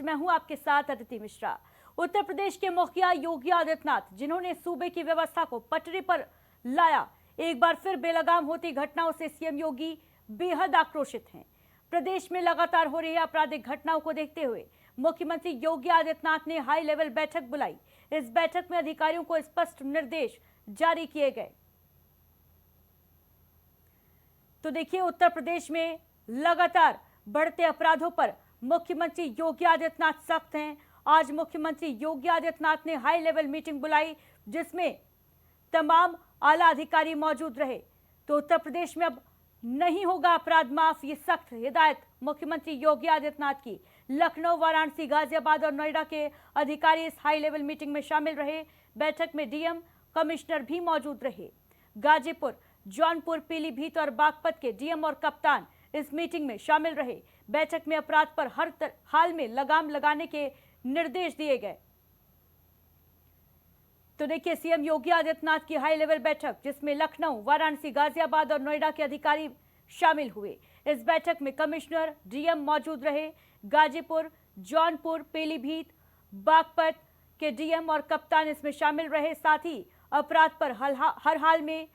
मैं हूं आपके साथ अदिति मिश्रा। उत्तर प्रदेश के मुखिया योगी आदित्यनाथ, जिन्होंने सूबे की व्यवस्था को पटरी पर लाया, एक बार फिर बेलगाम होती घटनाओं से सीएम योगी बेहद आक्रोशित हैं। प्रदेश में लगातार हो रही आपराधिक घटनाओं को देखते हुए मुख्यमंत्री योगी आदित्यनाथ ने हाई लेवल बैठक बुलाई। इस बैठक में अधिकारियों को स्पष्ट निर्देश जारी किए गए। तो देखिए, उत्तर प्रदेश में लगातार बढ़ते अपराधों पर मुख्यमंत्री योगी आदित्यनाथ सख्त हैं। आज मुख्यमंत्री योगी आदित्यनाथ ने हाई लेवल मीटिंग बुलाई, जिसमें तमाम आला अधिकारी मौजूद रहे। तो उत्तर प्रदेश में अब नहीं होगा अपराध माफ, ये सख्त हिदायत मुख्यमंत्री योगी आदित्यनाथ की। लखनऊ, वाराणसी, गाजियाबाद और नोएडा के अधिकारी इस हाई लेवल मीटिंग में शामिल रहे। बैठक में डीएम, कमिश्नर भी मौजूद रहे। गाजीपुर, जौनपुर, पीलीभीत और बागपत के डीएम और कप्तान इस मीटिंग में शामिल रहे। बैठक में अपराध पर हर हाल में लगाम लगाने के निर्देश दिए गए। तो देखिए, सीएम योगी आदित्यनाथ की हाई लेवल बैठक, जिसमें लखनऊ, वाराणसी, गाजियाबाद और नोएडा के अधिकारी शामिल हुए। इस बैठक में कमिश्नर, डीएम मौजूद रहे। गाजीपुर, जौनपुर, पीलीभीत, बागपत के डीएम और कप्तान इसमें शामिल रहे। साथ ही अपराध पर हर हाल में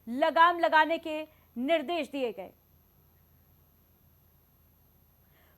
लगाम लगाने के निर्देश दिए गए।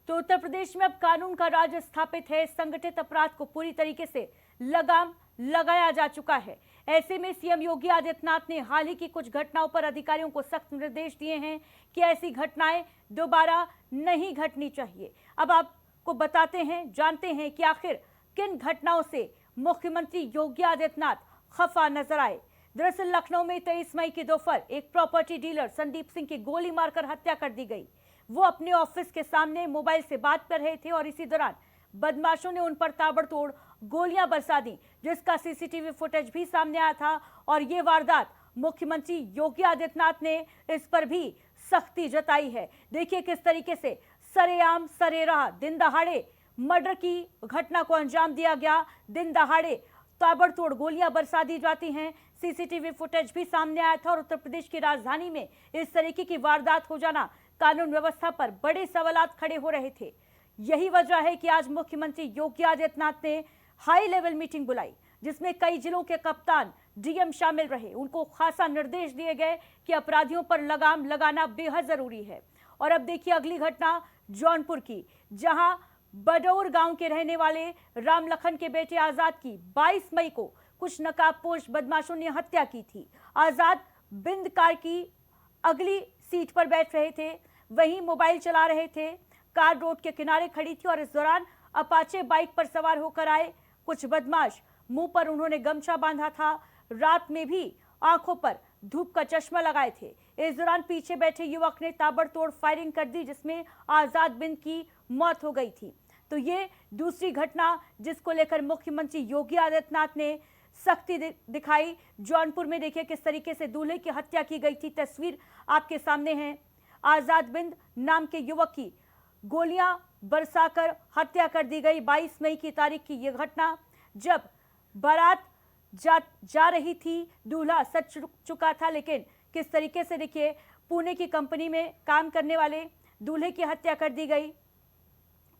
तो उत्तर प्रदेश में अब कानून का राज स्थापित है। संगठित अपराध को पूरी तरीके से लगाम लगाया जा चुका है। ऐसे में सीएम योगी आदित्यनाथ ने हाल ही की कुछ घटनाओं पर अधिकारियों को सख्त निर्देश दिए हैं कि ऐसी घटनाएं दोबारा नहीं घटनी चाहिए। अब आपको बताते हैं, जानते हैं कि आखिर किन घटनाओं से मुख्यमंत्री योगी आदित्यनाथ खफा नजर आए। दरअसल लखनऊ में 23 मई की दोपहर एक प्रॉपर्टी डीलर संदीप सिंह की गोली मारकर हत्या कर दी गई। वो अपने ऑफिस के सामने मोबाइल से बात कर रहे थे और इसी दौरान बदमाशों ने उन पर ताबड़तोड़ गोलियां बरसा दी, जिसका सीसीटीवी फुटेज भी सामने आया था। और ये वारदात मुख्यमंत्री योगी आदित्यनाथ ने इस पर भी सख्ती जताई है। देखिए किस तरीके से सरेआम सरेराह दिन दहाड़े मर्डर की घटना को अंजाम दिया गया। दिन दहाड़े ताबड़तोड़ गोलियां बरसा दी जाती हैं। सीसीटीवी फुटेज भी सामने आया था। और उत्तर प्रदेश की राजधानी में इस तरीके की वारदात हो जाना कानून व्यवस्था पर बड़े सवालात खड़े हो रहे थे। यही वजह है कि आज मुख्यमंत्री योगी आदित्यनाथ ने हाई लेवल मीटिंग बुलाई, जिसमें कई जिलों के कप्तान, डीएम शामिल रहे। उनको खासा निर्देश दिए गए कि अपराधियों पर लगाम लगाना बेहद जरूरी है। और अब देखिए अगली घटना जौनपुर की, जहां बडौर गांव के रहने वाले राम लखन के बेटे आजाद की 22 मई को कुछ नकाबपोश बदमाशों ने हत्या की थी। आजाद बिंद कार की अगली सीट पर बैठ रहे थे, वहीं मोबाइल चला रहे थे। कार रोड के किनारे खड़ी थी और इस दौरान अपाचे बाइक पर सवार होकर आए कुछ बदमाश। मुंह पर उन्होंने गमछा बांधा था। रात में भी आंखों पर धूप का चश्मा लगाए थे। इस दौरान पीछे बैठे युवक ने ताबड़तोड़ फायरिंग कर दी, जिसमें आजाद बिंद की मौत हो गई थी। तो ये दूसरी घटना जिसको लेकर मुख्यमंत्री योगी आदित्यनाथ ने सख्ती दिखाई। जौनपुर में देखिए किस तरीके से दूल्हे की हत्या की गई थी। तस्वीर आपके सामने है। आजाद बिंद नाम के युवक की गोलियां बरसाकर हत्या कर दी गई। 22 मई की तारीख की यह घटना, जब बारात जा रही थी, दूल्हा सज चुका था, लेकिन किस तरीके से देखिए पुणे की कंपनी में काम करने वाले दूल्हे की हत्या कर दी गई।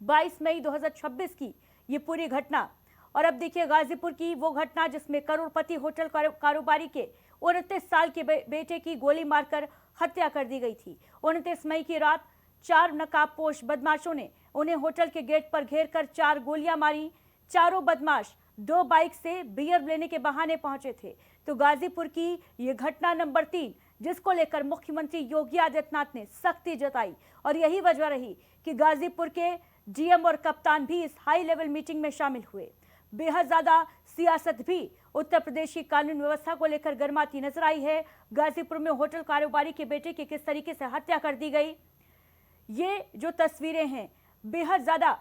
22 मई 2026 की ये पूरी घटना। और अब देखिए गाजीपुर की वो घटना, जिसमें करोड़पति होटल कारोबारी के 29 साल के बेटे की गोली मारकर हत्या कर दी गई थी। 29 मई की रात 4 नकाबपोश बदमाशों ने उन्हें होटल के गेट पर घेर कर 4 गोलियां मारी। चारों बदमाश 2 बाइक से बियर लेने के बहाने पहुंचे थे। तो गाजीपुर की ये घटना नंबर 3, जिसको लेकर मुख्यमंत्री योगी आदित्यनाथ ने सख्ती जताई। और यही वजह रही कि गाजीपुर के डीएम और कप्तान भी इस हाई लेवल मीटिंग में शामिल हुए। बेहद ज्यादा सियासत भी उत्तर प्रदेश की कानून व्यवस्था को लेकर गर्माती नजर आई है। गाजीपुर में होटल कारोबारी के बेटे की किस तरीके से हत्या कर दी गई, ये जो तस्वीरें हैं बेहद ज्यादा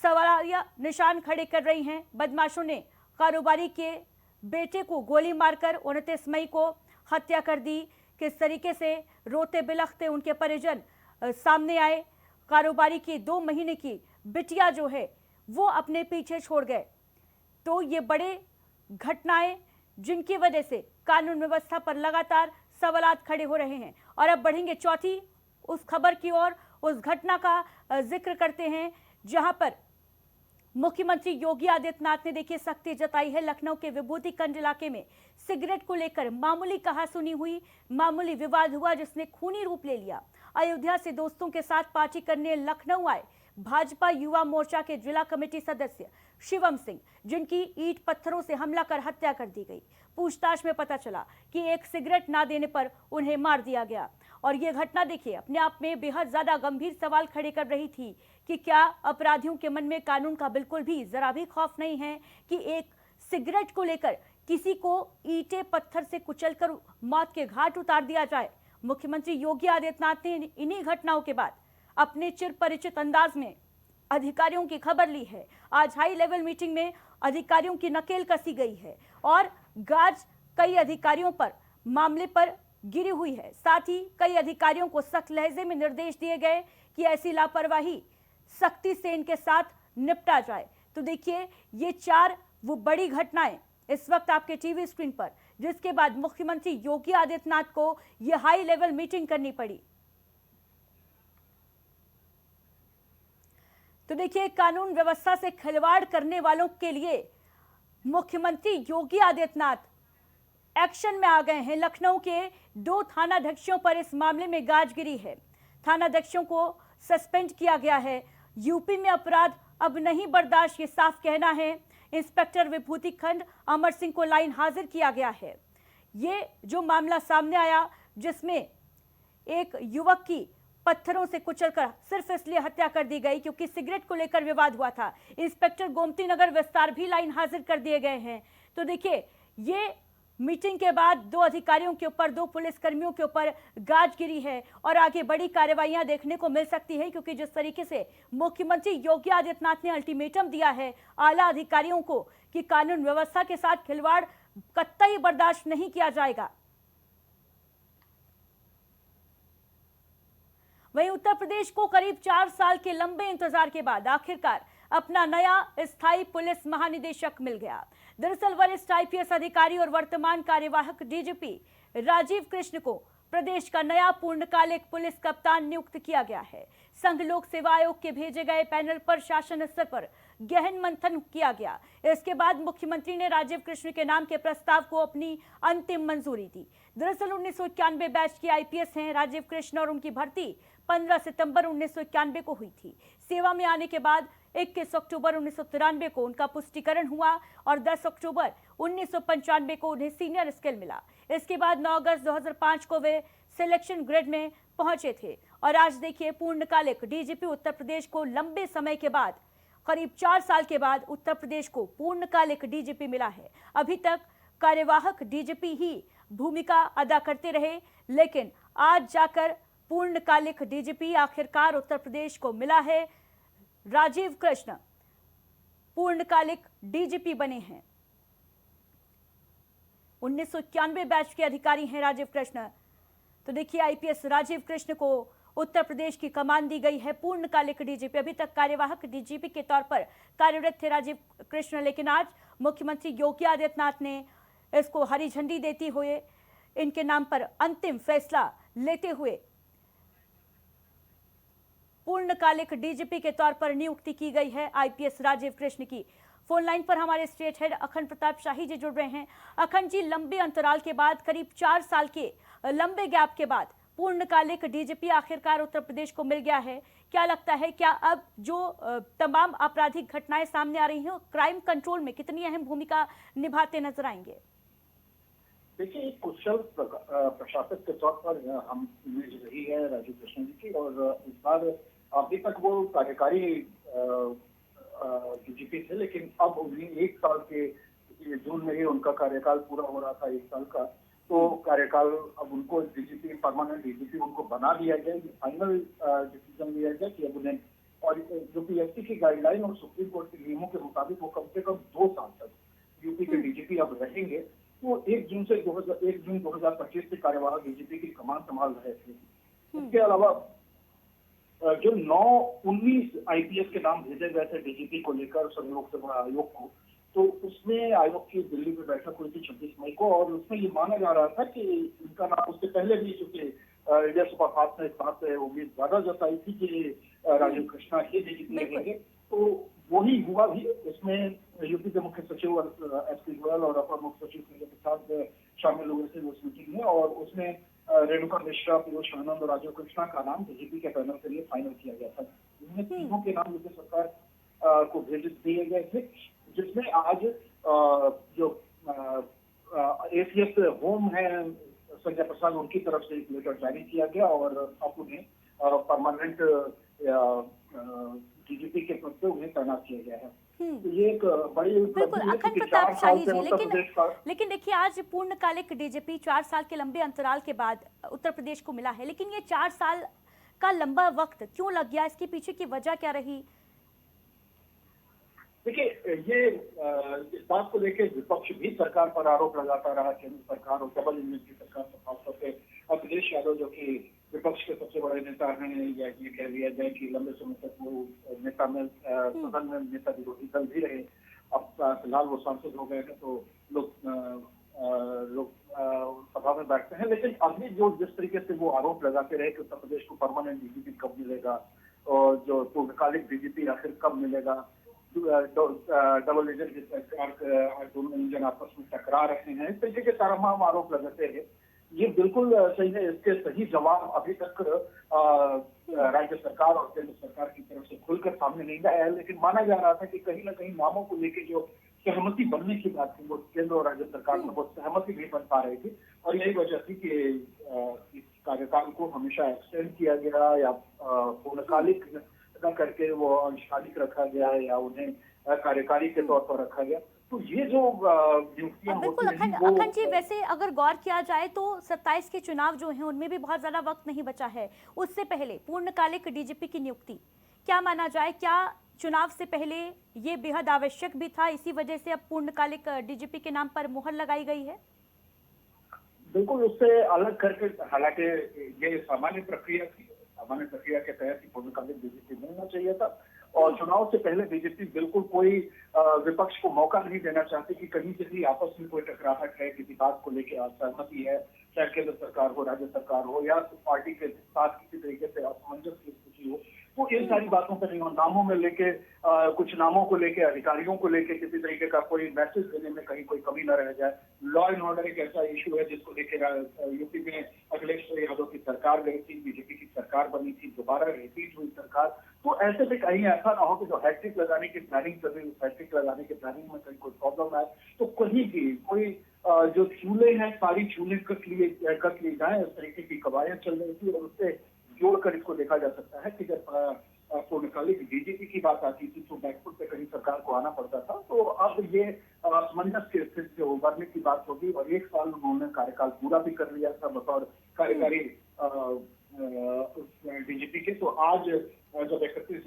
सवालिया निशान खड़े कर रही हैं। बदमाशों ने कारोबारी के बेटे को गोली मारकर 29 मई को हत्या कर दी। किस तरीके से रोते बिलखते उनके परिजन सामने आए। कारोबारी की 2 महीने की बिटिया जो है वो अपने पीछे छोड़ गए। तो ये बड़े घटनाएं, जिनकी वजह से कानून व्यवस्था पर लगातार सवालात खड़े हो रहे हैं। और अब बढ़ेंगे चौथी उस खबर की ओर, उस घटना का जिक्र करते हैं जहां पर मुख्यमंत्री योगी आदित्यनाथ ने देखिए सख्ती जताई है। लखनऊ के विभूतिखंड इलाके में सिगरेट को लेकर मामूली कहासुनी हुई, मामूली विवाद हुआ जिसने खूनी रूप ले लिया। अयोध्या से दोस्तों के साथ पार्टी करने लखनऊ आए भाजपा युवा मोर्चा के जिला कमेटी सदस्य शिवम सिंह, जिनकी ईंट पत्थरों से हमला कर हत्या कर दी गई। पूछताछ में पता चला कि एक सिगरेट ना देने पर उन्हें मार दिया गया। और ये घटना देखिए अपने आप में बेहद ज्यादा गंभीर सवाल खड़े कर रही थी कि क्या अपराधियों के मन में कानून का बिल्कुल भी जरा भी खौफ नहीं है कि एक सिगरेट को लेकर किसी को ईंटें पत्थर से कुचलकर मौत के घाट उतार दिया जाए। मुख्यमंत्री योगी आदित्यनाथ ने इन्हीं घटनाओं के बाद अपने चिर परिचित अंदाज में अधिकारियों की खबर ली है। आज हाई लेवल मीटिंग में अधिकारियों की नकेल कसी गई है और गाज कई अधिकारियों पर मामले पर गिरी हुई है। साथ ही कई अधिकारियों को सख्त लहजे में निर्देश दिए गए कि ऐसी लापरवाही सख्ती से इनके साथ निपटा जाए। तो देखिए ये 4 वो बड़ी घटनाएं इस वक्त आपके टीवी स्क्रीन पर, जिसके बाद मुख्यमंत्री योगी आदित्यनाथ को यह हाई लेवल मीटिंग करनी पड़ी। तो देखिए कानून व्यवस्था से खिलवाड़ करने वालों के लिए मुख्यमंत्री योगी आदित्यनाथ एक्शन में आ गए हैं। लखनऊ के 2 थानाध्यक्षों पर इस मामले में गाज गिरी है। थानाध्यक्षों को सस्पेंड किया गया है। यूपी में अपराध अब नहीं बर्दाश्त, ये साफ कहना है। इंस्पेक्टर विभूतिखंड अमर सिंह को लाइन हाजिर किया गया है। ये जो मामला सामने आया जिसमें एक युवक की पत्थरों से कुचलकर सिर्फ इसलिए हत्या कर दी गई क्योंकि सिगरेट को लेकर विवाद हुआ था। इंस्पेक्टर गोमती नगर विस्तार भी लाइन हाजिर कर दिए गए हैं। तो देखिए ये मीटिंग के बाद 2 अधिकारियों के ऊपर, 2 पुलिसकर्मियों के ऊपर गाज गिरी है और आगे बड़ी कार्रवाइयां देखने को मिल सकती है, क्योंकि जिस तरीके से मुख्यमंत्री योगी आदित्यनाथ ने अल्टीमेटम दिया है आला अधिकारियों को कि कानून व्यवस्था के साथ खिलवाड़ कतई बर्दाश्त नहीं किया जाएगा। वहीं उत्तर प्रदेश को करीब 4 साल के लंबे इंतजार के बाद आखिरकार अपना नया स्थायी पुलिस महानिदेशक मिल गया। दरअसल वरिष्ठ आईपीएस अधिकारी और वर्तमान कार्यवाहक डीजीपी राजीव कृष्ण को प्रदेश का नया पूर्णकालिक पुलिस कप्तान नियुक्त किया गया है। संघ लोक सेवा आयोग के भेजे गए पैनल पर शासन स्तर पर गहन मंथन किया गया। इसके बाद मुख्यमंत्री ने राजीव कृष्ण के नाम के प्रस्ताव को अपनी अंतिम मंजूरी दी। दरअसल 1991 बैच के आईपीएस हैं राजीव कृष्ण और उनकी भर्ती 15 सितंबर 1991 को हुई थी। सेवा में आने के बाद 21 अक्टूबर 1993 को उनका पुष्टिकरण हुआ और 10 अक्टूबर 1995 को उन्हें सीनियर स्किल मिला। इसके बाद 9 अगस्त 2005 को वे सिलेक्शन ग्रेड में पहुंचे थे और आज देखिए पूर्णकालिक डीजीपी उत्तर प्रदेश को लंबे समय के बाद, करीब 4 साल के बाद उत्तर प्रदेश को पूर्णकालिक डीजीपी मिला है। अभी तक कार्यवाहक डीजीपी ही भूमिका अदा करते रहे, लेकिन आज जाकर पूर्णकालिक डीजीपी आखिरकार उत्तर प्रदेश को मिला है। राजीव कृष्ण पूर्णकालिक डीजीपी बने हैं। 1991 बैच के अधिकारी हैं राजीव कृष्ण। तो देखिए आईपीएस राजीव कृष्ण को उत्तर प्रदेश की कमान दी गई है पूर्णकालिक डीजीपी। अभी तक कार्यवाहक डीजीपी के तौर पर कार्यरत थे राजीव कृष्ण, लेकिन आज मुख्यमंत्री योगी आदित्यनाथ ने इसको हरी झंडी देते हुए इनके नाम पर अंतिम फैसला लेते हुए पूर्णकालिक डीजीपी के तौर पर नियुक्ति की गई है आईपीएस राजीव कृष्ण की। फोन लाइन पर हमारे स्टेट हेड अखंड प्रताप शाही जी जुड़ रहे हैं। अखंड जी, लंबे अंतराल के बाद, करीब 4 साल के लंबे गैप के बाद पूर्णकालिक डीजीपी आखिरकार उत्तर प्रदेश को मिल गया है। क्या लगता है, क्या अब जो तमाम आपराधिक घटनाएं सामने आ रही हैं क्राइम कंट्रोल में कितनी अहम भूमिका निभाते नजर आएंगे? देखिए, एक कुशल प्रशासक के तौर पर हम इमेज रही है राजीव कृष्ण जी की, और इस बार अभी तक वो कार्यकारी डीजीपी थे, लेकिन अब उन्हें 1 साल के जून में ही उनका कार्यकाल पूरा हो रहा था, 1 साल का। तो कार्यकाल अब उनको डीजीपी, परमानेंट डीजीपी उनको बना दिया गया। ये फाइनल डिसीजन लिया गया कि अब उन्हें, और जो पीएससी की गाइडलाइन और सुप्रीम कोर्ट के नियमों के मुताबिक वो कम से कम 2 साल तक यूपी के डीजीपी अब रहेंगे। वो 1 जून 2025 से कार्यवाहक डीजीपी की कमान संभाल रहे थे। इसके अलावा जो 9-19 आईपीएस के नाम भेजे गए थे डीजीपी को लेकर संघ लोक सेवा आयोग को, तो उसमें आयोग की दिल्ली में बैठक हुई थी 26 मई को, और उसमें ये माना जा रहा था कि इनका नाम, उससे पहले भी चूंकि इंडिया सुपरफास्ट ने इस बात से उम्मीद ज्यादा जताई थी कि राजीव कृष्णा ही डीजीपी रहेंगे, तो वही हुआ भी। इसमें यूपी के मुख्य सचिव एस.पी. गोयल और अपर मुख्य सचिव संजय प्रसाद शामिल हुए थे उस मीटिंग में, और उसमें रेणुका मिश्रा, पीयूष आनंद और राजीव कृष्णा का नाम डीजीपी के पैनल के लिए फाइनल किया गया था। इनमें तीनों के नाम यूपी सरकार को भेज दिए गए थे, जिसमें आज जो एसीएस होम है संजय प्रसाद, उनकी तरफ से एक लेटर जारी किया गया और अब उन्हें परमानेंट डीजीपी के पद पे उन्हें तैनात किया गया है। तो ये एक बड़ी बिल्कुल अखंड प्रताप शाही जी, लेकिन देखिए आज पूर्णकालिक डीजीपी 4 साल के लंबे अंतराल के बाद उत्तर प्रदेश को मिला है, लेकिन ये 4 साल का लंबा वक्त क्यों लग गया, इसके पीछे की वजह क्या रही? देखिए, ये इस बात को लेकर विपक्ष भी सरकार पर आरोप लगाता रहा, केंद्र सरकार और डबल इंजन की सरकार पर, खासतौर पे अखिलेश यादव जो कि विपक्ष के सबसे बड़े नेता हैं, या ये कह लिया जाए कि लंबे समय तक वो नेता में सदन में नेता विरोधी दल भी रहे। अब फिलहाल वो सांसद हो गए हैं, तो लोग सभा में बैठते हैं। लेकिन अभी जो जिस तरीके से वो आरोप लगाते रहे कि उत्तर प्रदेश को परमानेंट डीजीपी कब मिलेगा और जो पूर्णकालिक डीजीपी आखिर कब मिलेगा, डबल इंजन की सरकार दोनों इंजन आपस में टकरा रहे हैं, इस तरीके के तमाम आरोप लगाते हैं। ये बिल्कुल सही है। इसके सही जवाब अभी तक राज्य सरकार और केंद्र सरकार की तरफ से खुलकर सामने नहीं आया है, लेकिन माना जा रहा था कि कहीं ना कहीं नामों को लेकर जो सहमति बनने की बात थी, वो केंद्र और राज्य सरकार में वो सहमति नहीं बन पा रही थी, और यही वजह थी कि इस कार्यकाल को हमेशा एक्सटेंड किया गया या पूर्णकालिक न करके वो अंशकालिक रखा गया या उन्हें कार्यकारी के तौर पर रखा गया। तो ये जो नियुक्तियां बिल्कुल अखंड जी, वैसे अगर गौर किया जाए तो 27 के चुनाव जो हैं उनमें भी बहुत ज्यादा वक्त नहीं बचा है। उससे पहले पूर्णकालिक डीजीपी की नियुक्ति क्या माना जाए, क्या चुनाव से पहले ये बेहद आवश्यक भी था, इसी वजह से अब पूर्णकालिक डीजीपी के नाम पर मुहर लगाई गई है? बिल्कुल उससे अलग करके, हालांकि ये सामान्य प्रक्रिया थी, सामान्य प्रक्रिया के तहत ही पूर्णकालिक डीजीपी मिलना चाहिए था, और चुनाव से पहले बीजेपी बिल्कुल कोई विपक्ष को मौका नहीं देना चाहती कि कहीं किसी आपस में कोई टकराहट है, किसी बात को लेकर असहमति है, चाहे केंद्र सरकार हो, राज्य सरकार हो, या पार्टी के साथ किसी तरीके से असमंजस की स्थिति हो, तो इन सारी बातों पर नहीं हो। नामों में लेके कुछ नामों को लेके, अधिकारियों को लेके किसी तरीके का कोई मैसेज देने में कहीं कोई कमी न रह जाए। लॉ एंड ऑर्डर एक ऐसा इशू है जिसको लेकर यूपी में अखिलेश यादव की सरकार गई थी, बीजेपी की सरकार बनी थी, दोबारा रिपीट हुई सरकार, तो ऐसे में कहीं ऐसा ना हो कि जो हैट्रिक लगाने की प्लानिंग कर रही है, उस हैट्रिक लगाने की प्लानिंग में कहीं कोई प्रॉब्लम आए, तो कहीं भी कोई जो चूल्हे हैं सारी चूल्हे कट लिए जाए, इस तरीके की कवायद चल रही थी। और उससे जोड़कर इसको देखा जा सकता है कि जब पूर्णकालिक डीजीपी की बात आती थी तो बैकफुट पे कहीं सरकार को आना पड़ता था, तो अब ये असमंजस की स्थिति से उभरने की बात होगी। और 1 साल उन्होंने कार्यकाल पूरा भी कर लिया था बतौर कार्यकारी डीजीपी के। तो आज जब 31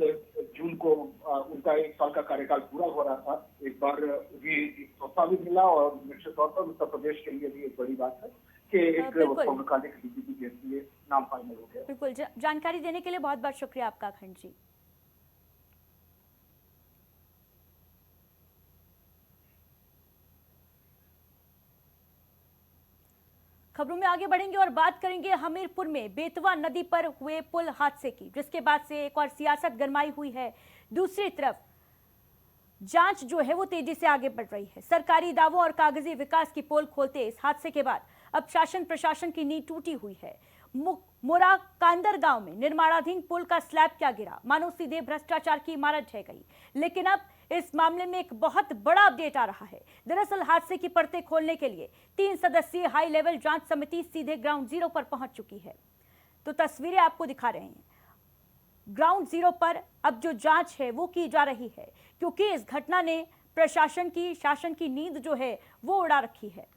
जून को उनका 1 साल का कार्यकाल पूरा हो रहा था, एक बार ये तोहफा भी मिला, और निश्चित तौर पर उत्तर प्रदेश के लिए भी एक बड़ी बात है कि एक पूर्णकालिक डीजीपी के लिए नाम फाइनल हो गया। बिल्कुल, जानकारी देने के लिए बहुत बहुत शुक्रिया आपका अखंड जी। खबरों में आगे बढ़ेंगे और बात करेंगे हमीरपुर में बेतवा नदी पर हुए पुल हादसे की, जिसके बाद से एक और सियासत गरमाई हुई है। दूसरी तरफ जांच जो है वो तेजी से आगे बढ़ रही है। सरकारी दावों और कागजी विकास की पोल खोलते इस हादसे के बाद अब शासन प्रशासन की नींव टूटी हुई है। मोरा कांदर गांव में निर्माणाधीन पुल का स्लैब क्या गिरा, मानो सीधे भ्रष्टाचार की इमारत ढह गई। लेकिन अब इस मामले में एक बहुत बड़ा अपडेट आ रहा है। दरअसल हादसे की परतें खोलने के लिए 3 सदस्यीय हाई लेवल जांच समिति सीधे ग्राउंड जीरो पर पहुंच चुकी है। तो तस्वीरें आपको दिखा रहे हैं। ग्राउंड जीरो पर अब जो जांच है वो की जा रही है, क्योंकि इस घटना ने प्रशासन की, शासन की नींद जो है वो उड़ा रखी है।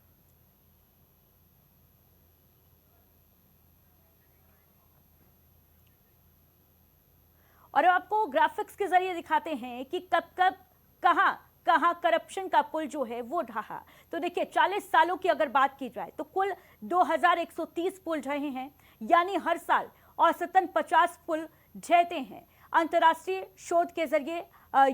और आपको ग्राफिक्स के जरिए दिखाते हैं कि कब कब कहां करप्शन का पुल जो है वो ढहा। तो देखिए 40 सालों की अगर बात की जाए तो कुल 2130 पुल ढहे हैं, यानी हर साल औसतन 50 पुल ढहते हैं। अंतर्राष्ट्रीय शोध के जरिए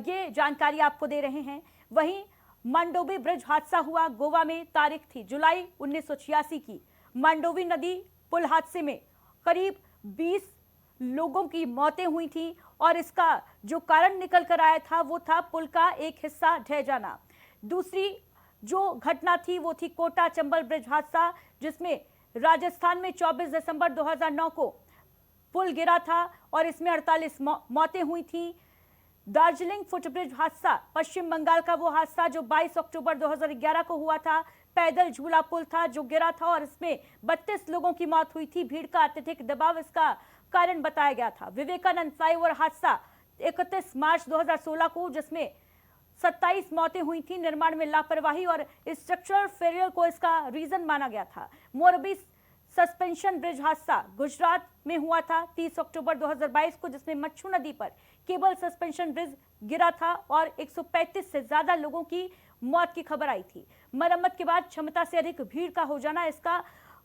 ये जानकारी आपको दे रहे हैं। वहीं मांडोवी ब्रिज हादसा हुआ गोवा में, तारीख थी जुलाई 1986 की। मांडोवी नदी पुल हादसे में करीब 20 लोगों की मौतें हुई थी और इसका जो कारण निकल कर आया था वो था पुल का एक हिस्सा ढह जाना। दूसरी जो घटना थी वो थी कोटा चंबल ब्रिज हादसा, जिसमें राजस्थान में 24 दिसंबर 2009 को पुल गिरा था और इसमें 48 मौतें हुई थी। दार्जिलिंग फुटब्रिज हादसा, पश्चिम बंगाल का वो हादसा जो 22 अक्टूबर 2011 को हुआ था, पैदल झूला पुल था जो गिरा था और इसमें 32 लोगों की मौत हुई थी। भीड़ का अत्यधिक दबाव इसका कारण बताया गया था। विवेकानंद फ्लाईओवर हादसा 31 मार्च 2016 को, जिसमें 27 मौतें हुई थी। निर्माण में लापरवाही और स्ट्रक्चरल फेलियर को इसका रीजन माना गया था। मोरबी सस्पेंशन ब्रिज हादसा गुजरात में हुआ था 30 अक्टूबर 2022 को, जिसमें मच्छू नदी पर केबल सस्पेंशन ब्रिज गिरा था और 135 से ज्यादा लोगों की मौत की खबर आई थी। मरम्मत के बाद क्षमता से अधिक भीड़ का हो जाना इसका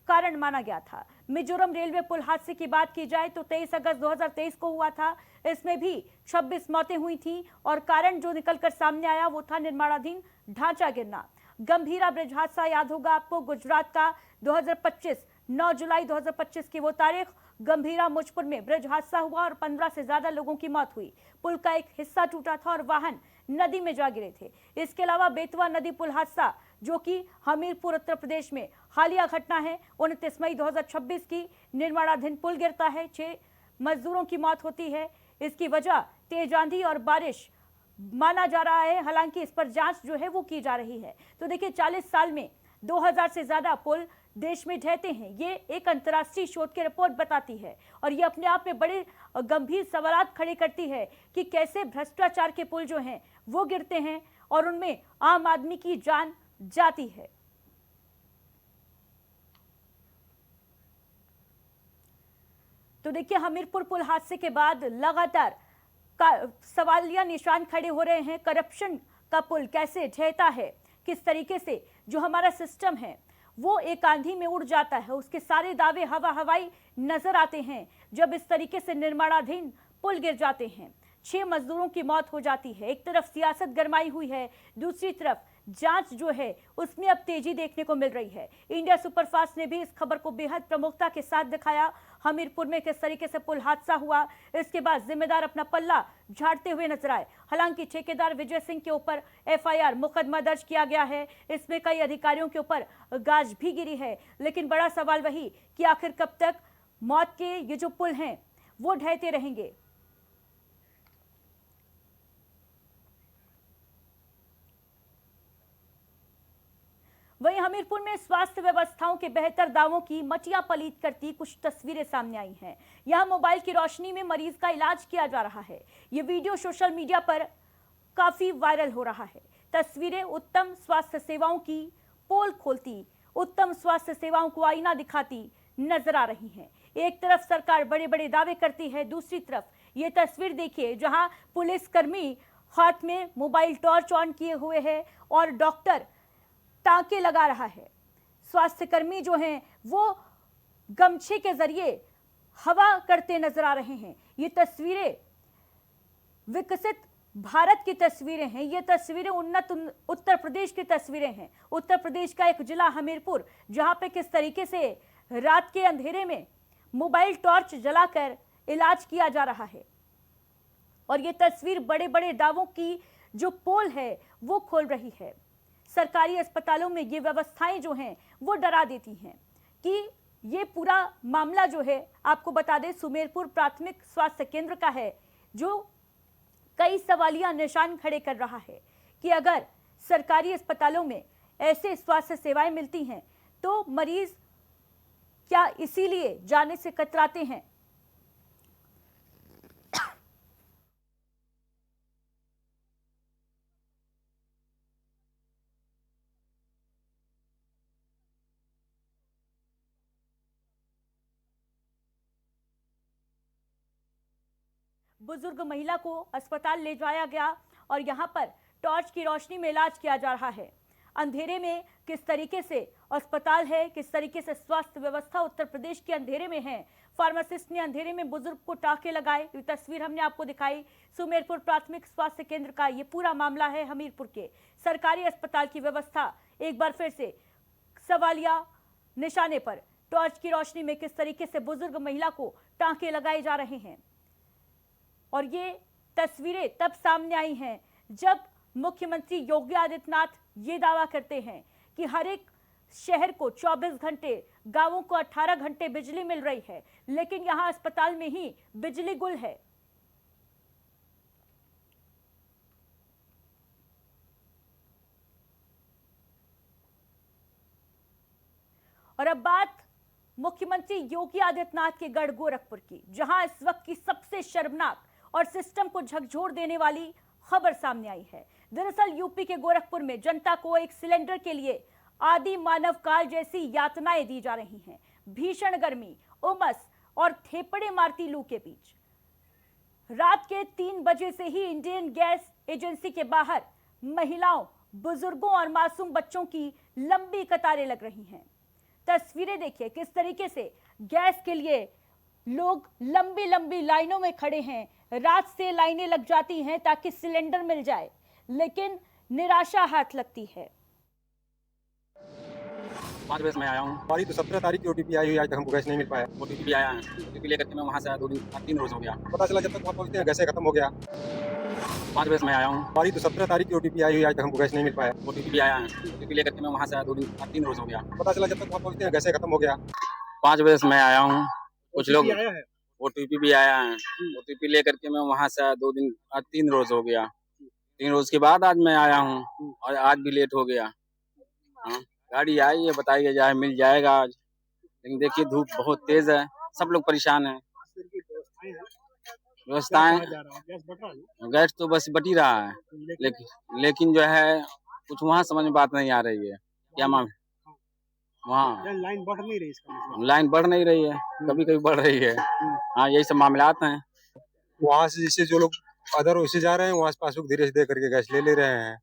कारण माना गया था। मिजोरम रेलवे पुल हादसे की बात की जाए तो 23 अगस्त 2023 को हुआ था। इसमें भी 26 मौतें हुई थी और कारण जो निकलकर सामने आया वो था निर्माणाधीन ढांचा गिरना। गंभीरा ब्रिज हादसा याद होगा आपको, गुजरात का 2025 9 जुलाई 2025 की वो तारीख। गंभीरा मुजपुर में ब्रिज हादसा हुआ और 15 से ज्यादा लोगों की मौत हुई। पुल का एक हिस्सा टूटा था और वाहन नदी में जा गिरे थे। इसके अलावा बेतवा नदी पुल हादसा जो कि हमीरपुर उत्तर प्रदेश में हालिया घटना है, 29 मई 2026 की निर्माणाधीन पुल गिरता है, 6 मजदूरों की मौत होती है। इसकी वजह तेज आंधी और बारिश माना जा रहा है, हालांकि इस पर जांच जो है वो की जा रही है। तो देखिए 40 साल में 2000 से ज्यादा पुल देश में ढहते हैं, ये एक अंतर्राष्ट्रीय शोध की रिपोर्ट बताती है और ये अपने आप में बड़े गंभीर सवाल खड़े करती है कि कैसे भ्रष्टाचार के पुल जो हैं वो गिरते हैं और उनमें आम आदमी की जान जाती है। तो देखिए हमीरपुर पुल हादसे के बाद लगातार सवालिया निशान खड़े हो रहे हैं। करप्शन का पुल कैसे ढहता है, किस तरीके से जो हमारा सिस्टम है वो एक आंधी में उड़ जाता है, उसके सारे दावे हवाई नजर आते हैं जब इस तरीके से निर्माणाधीन पुल गिर जाते हैं। 6 मजदूरों की मौत हो जाती है। एक तरफ सियासत गरमाई हुई है, दूसरी तरफ जांच जो है उसमें अब तेजी देखने को मिल रही है। इंडिया सुपरफास्ट ने भी इस खबर को बेहद प्रमुखता के साथ दिखाया। हमीरपुर में किस तरीके से पुल हादसा हुआ, इसके बाद जिम्मेदार अपना पल्ला झाड़ते हुए नजर आए। हालांकि ठेकेदार विजय सिंह के ऊपर FIR मुकदमा दर्ज किया गया है, इसमें कई अधिकारियों के ऊपर गाज भी गिरी है। लेकिन बड़ा सवाल वही कि आखिर कब तक मौत के ये जो पुल हैं वो ढहते रहेंगे। वहीं हमीरपुर में स्वास्थ्य व्यवस्थाओं के बेहतर दावों की मटिया पलीत करती कुछ तस्वीरें सामने आई हैं। यहां मोबाइल की रोशनी में मरीज का इलाज किया जा रहा है। ये वीडियो सोशल मीडिया पर काफी वायरल हो रहा है। तस्वीरें उत्तम स्वास्थ्य सेवाओं की पोल खोलती, उत्तम स्वास्थ्य सेवाओं को आईना दिखाती नजर आ रही हैं। एक तरफ सरकार बड़े बड़े दावे करती है, दूसरी तरफ ये तस्वीर देखिए जहां पुलिसकर्मी हाथ में मोबाइल टॉर्च ऑन किए हुए है और डॉक्टर टांके लगा रहा है। स्वास्थ्यकर्मी जो हैं वो गमछे के जरिए हवा करते नजर आ रहे हैं। ये तस्वीरें विकसित भारत की तस्वीरें हैं। ये तस्वीरें उन्नत उत्तर प्रदेश की तस्वीरें हैं। उत्तर प्रदेश का एक जिला हमीरपुर, जहां पे किस तरीके से रात के अंधेरे में मोबाइल टॉर्च जलाकर इलाज किया जा रहा है। और ये तस्वीर बड़े बड़े दावों की जो पोल है वो खोल रही है। सरकारी अस्पतालों में ये व्यवस्थाएं जो हैं वो डरा देती हैं कि ये पूरा मामला जो है, आपको बता दें सुमेरपुर प्राथमिक स्वास्थ्य केंद्र का है, जो कई सवालिया निशान खड़े कर रहा है कि अगर सरकारी अस्पतालों में ऐसे स्वास्थ्य सेवाएं मिलती हैं तो मरीज क्या इसीलिए जाने से कतराते हैं। बुजुर्ग महिला को अस्पताल ले जाया गया और यहां पर टॉर्च की रोशनी में इलाज किया जा रहा है। अंधेरे में किस तरीके से अस्पताल है, किस तरीके से स्वास्थ्य व्यवस्था उत्तर प्रदेश के अंधेरे में है। फार्मासिस्ट ने अंधेरे में बुजुर्ग को टाँके लगाए। ये तस्वीर हमने आपको दिखाई। सुमेरपुर प्राथमिक स्वास्थ्य केंद्र का ये पूरा मामला है। हमीरपुर के सरकारी अस्पताल की व्यवस्था एक बार फिर से सवालिया निशाने पर। टॉर्च की रोशनी में किस तरीके से बुजुर्ग महिला को टाँके लगाए जा रहे हैं। और ये तस्वीरें तब सामने आई हैं जब मुख्यमंत्री योगी आदित्यनाथ ये दावा करते हैं कि हर एक शहर को 24 घंटे, गांवों को 18 घंटे बिजली मिल रही है, लेकिन यहां अस्पताल में ही बिजली गुल है। और अब बात मुख्यमंत्री योगी आदित्यनाथ के गढ़ गोरखपुर की, जहां इस वक्त की सबसे शर्मनाक और सिस्टम को झकझोर देने वाली खबर सामने आई है। दरअसल यूपी के गोरखपुर में जनता को एक सिलेंडर के लिए आदि मानव काल जैसी यातनाएं दी जा रही हैं। भीषण गर्मी, उमस और थेपड़े मारती लू के बीच रात के 3 बजे से ही इंडियन गैस एजेंसी के बाहर महिलाओं, बुजुर्गों और मासूम बच्चों की लंबी कतारें लग रही हैं। तस्वीरें देखिए किस तरीके से गैस के लिए लोग लंबी लंबी लाइनों में खड़े हैं। रात से लाइनें लग जाती हैं ताकि सिलेंडर मिल जाए, लेकिन निराशा हाथ लगती है। 5 बजे मैं आया हूँ। हमारी तो 17 तारीख की ओटीपी आई हुई, आज तक हमको गैस नहीं मिल पाया। ओटीपी भी आया है, ओटीपी लेकर के मैं वहाँ से आया 3 रोज हो गया। पता चला जब तक वहाँ पहुँचते हैं गैस खत्म हो गया। 5 बजे मैं आया हूँ। हमारी तो 17 तारीख की ओटीपी आई हुई, आज तक हमको गैस नहीं मिल पाया। ओटीपी भी आया है, ओटीपी लेकर के मैं वहाँ से आया 3 रोज हो गया। पता चला जब तक वहाँ पहुँचते हैं गैस खत्म हो गया। 5 बजे मैं आया हूँ। कुछ लोग ओटीपी भी आया है, ओटीपी लेकर के मैं वहाँ से आया 3 रोज हो गया। 3 रोज के बाद आज मैं आया हूँ और आज भी लेट हो गया। गाड़ी आई है, बताइए जाए मिल जाएगा आज, लेकिन देखिए धूप बहुत तेज है, सब लोग परेशान हैं। व्यवस्थाएं गैस तो बस बट ही रहा है, लेकिन जो है कुछ वहाँ समझ में बात नहीं आ रही है। क्या माम वहाँ लाइन बढ़ नहीं रही है, कभी कभी बढ़ रही है। हाँ, यही सब मामलात हैं। वहाँ से जैसे जो लोग अदर वैसे जा रहे हैं, वहाँ से पासबुक धीरे से दे करके गैस ले रहे हैं।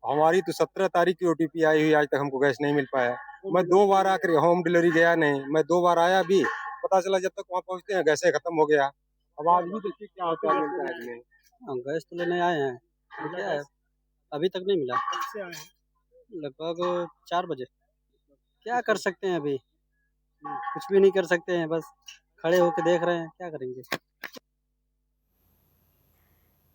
हमारी तो 17 तारीख की ओटीपी आई हुई, आज तक हमको गैस नहीं मिल पाया। मैं 2 बार आकर होम डिलीवरी गया नहीं, मैं 2 बार आया भी, पता चला जब तक वहाँ पहुँचते हैं गैस खत्म हो गया। अब आज भी देखिए क्या होता है। गैस तो लेने आए हैं, तो क्या है अभी तक नहीं मिला। लगभग 4 बजे। क्या कर सकते हैं, अभी कुछ भी नहीं कर सकते हैं, बस खड़े होकर देख रहे हैं, क्या करेंगे।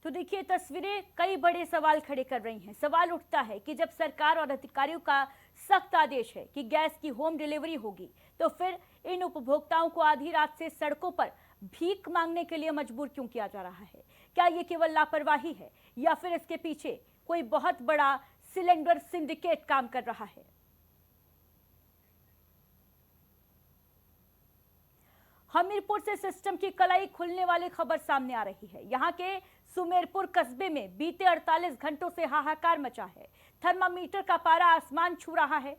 तो देखिए तस्वीरें कई बड़े सवाल खड़े कर रही हैं। सवाल उठता है कि जब सरकार और अधिकारियों का सख्त आदेश है कि गैस की होम डिलीवरी होगी, तो फिर इन उपभोक्ताओं को आधी रात से सड़कों पर भीख मांगने के लिए मजबूर क्यों किया जा रहा है? क्या ये केवल लापरवाही है या फिर इसके पीछे कोई बहुत बड़ा सिलेंडर सिंडिकेट काम कर रहा है? हमीरपुर से सिस्टम की कलाई खुलने वाली खबर सामने आ रही है। यहाँ के सुमेरपुर कस्बे में बीते 48 घंटों से हाहाकार मचा है। थर्मामीटर का पारा आसमान छू रहा है।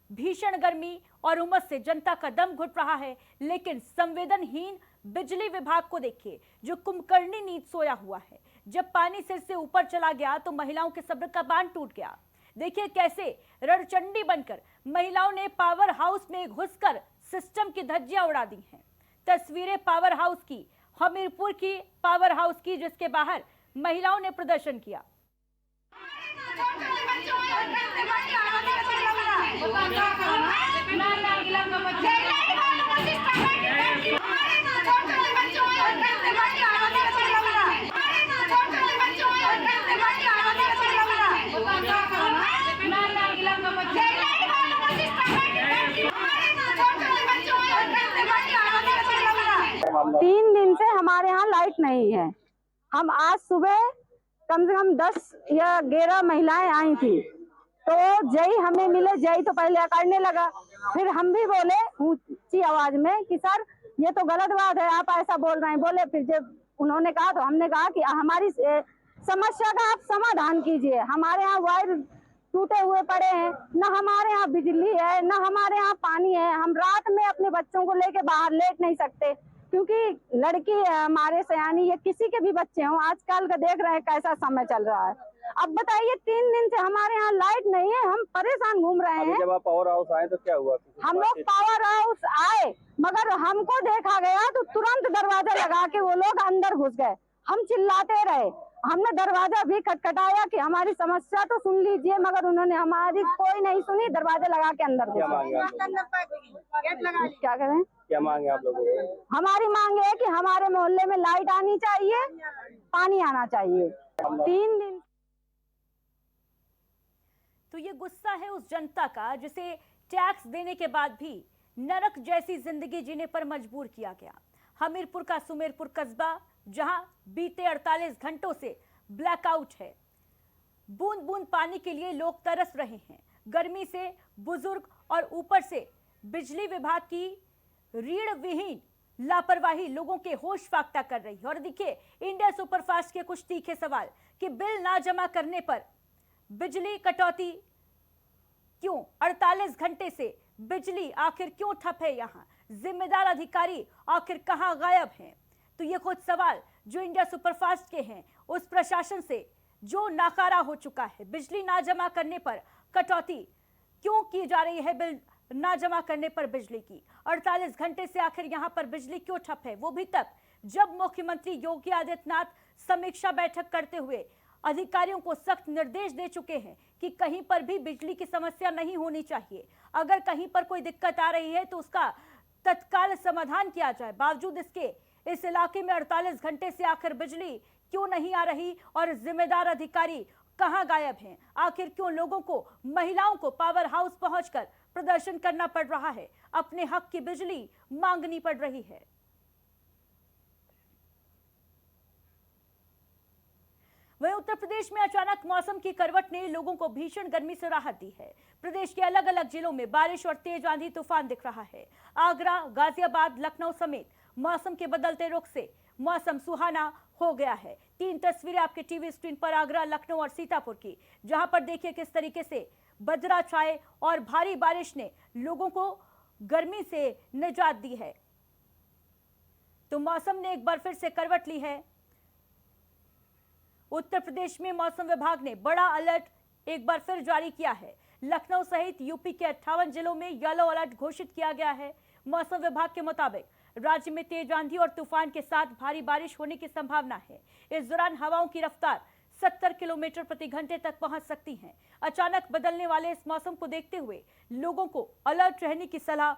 भीषण गर्मी और उमस से जनता का दम घुट रहा है, लेकिन संवेदनहीन बिजली विभाग को देखिए जो कुंभकर्णी नींद सोया हुआ है। जब पानी सिर से ऊपर चला गया तो महिलाओं के सब्र का बांध टूट गया। देखिए कैसे रणचंडी बनकर महिलाओं ने पावर हाउस में घुसकर सिस्टम की धज्जियां उड़ा दी हैं। तस्वीरें पावर हाउस की, हमीरपुर की पावर हाउस की, जिसके बाहर महिलाओं ने प्रदर्शन किया। तीन दिन से हमारे यहाँ लाइट नहीं है। हम आज सुबह कम से कम 10 या 11 महिलाएं आई थी, तो जय हमें मिले, जय तो पहले अकड़ने लगा। फिर हम भी बोले ऊंची आवाज में कि सर ये तो गलत बात है, आप ऐसा बोल रहे हैं। बोले, फिर जब उन्होंने कहा तो हमने कहा कि हमारी समस्या का आप समाधान कीजिए। हमारे यहाँ वायर टूटे हुए पड़े हैं, न हमारे यहाँ बिजली है, न हमारे यहाँ पानी है। हम रात में अपने बच्चों को लेके बाहर लेट नहीं सकते, क्योंकि लड़की है हमारे सयानी, ये किसी के भी बच्चे हों। आजकल का देख रहे हैं कैसा समय चल रहा है। अब बताइए 3 दिन से हमारे यहाँ लाइट नहीं है, हम परेशान घूम रहे हैं। जब आप पावर हाउस आए तो क्या हुआ? हम लोग पावर हाउस आए, मगर हमको देखा गया तो तुरंत दरवाजा लगा के वो लोग अंदर घुस गए। हम चिल्लाते रहे, हमने दरवाजा भी खटखटाया कि हमारी समस्या तो सुन लीजिए, मगर उन्होंने हमारी कोई नहीं सुनी। दरवाजा लगा के अंदर घुस गए। क्या करें? क्या मांग है आप लोगों को? हमारी मांग है कि हमारे मोहल्ले में लाइट आनी चाहिए, पानी आना चाहिए। 3 दिन तो ये गुस्सा है उस जनता का जिसे टैक्स देने के बाद भी नरक जैसी जिंदगी जीने पर मजबूर किया गया। हमीरपुर का सुमेरपुर कस्बा, जहां बीते 48 घंटों से ब्लैकआउट है। बूंद बूंद पानी के लिए लोग तरस रहे हैं। गर्मी से बुजुर्ग और ऊपर से बिजली विभाग की रीढ़ विहीन लापरवाही लोगों के होश फाख्ता कर रही है। और देखिए इंडिया सुपरफास्ट के कुछ तीखे सवाल कि बिल ना जमा करने पर बिजली कटौती क्यों, 48 घंटे से बिजली आखिर क्यों ठप है, यहाँ जिम्मेदार अधिकारी आखिर कहां गायब हैं। तो ये कुछ सवाल जो इंडिया सुपरफास्ट के हैं उस प्रशासन से जो नाकारा हो चुका है। बिजली ना जमा करने पर कटौती क्यों की जा रही है, बिल ना जमा करने पर बिजली की 48 घंटे से आखिर यहां पर बिजली क्यों ठप है, वो भी तब जब मुख्यमंत्री योगी आदित्यनाथ समीक्षा बैठक करते हुए अधिकारियों को सख्त निर्देश दे चुके हैं कि कहीं पर भी बिजली की समस्या नहीं होनी चाहिए। अगर कहीं पर कोई दिक्कत आ रही है तो उसका तत्काल समाधान किया जाए। बावजूद इसके इस इलाके में 48 घंटे से आखिर बिजली क्यों नहीं आ रही और जिम्मेदार अधिकारी कहां गायब हैं? आखिर क्यों लोगों को, महिलाओं को पावर हाउस पहुंचकर प्रदर्शन करना पड़ रहा है, अपने हक की बिजली मांगनी पड़ रही है? वहीं उत्तर प्रदेश में अचानक मौसम की करवट ने लोगों को भीषण गर्मी से राहत दी है। प्रदेश के अलग अलग जिलों में बारिश और तेज आंधी तूफान दिख रहा है। आगरा, गाजियाबाद, लखनऊ समेत मौसम के बदलते रुख से मौसम सुहाना हो गया है। 3 तस्वीरें आपके टीवी स्क्रीन पर आगरा, लखनऊ और सीतापुर की, जहां पर देखिए किस तरीके से बदरा छाए और भारी बारिश ने लोगों को गर्मी से निजात दी है। तो मौसम ने एक बार फिर से करवट ली है। उत्तर प्रदेश में मौसम विभाग ने बड़ा अलर्ट एक बार फिर जारी किया है। लखनऊ सहित यूपी के 58 जिलों में येलो अलर्ट घोषित किया गया है। मौसम विभाग के मुताबिक राज्य में तेज आंधी और तूफान के साथ भारी बारिश होने की संभावना है। इस दौरान हवाओं की रफ्तार 70 किलोमीटर प्रति घंटे तक पहुंच सकती है। अचानक बदलने वाले इस मौसम को देखते हुए लोगों को अलर्ट रहने की सलाह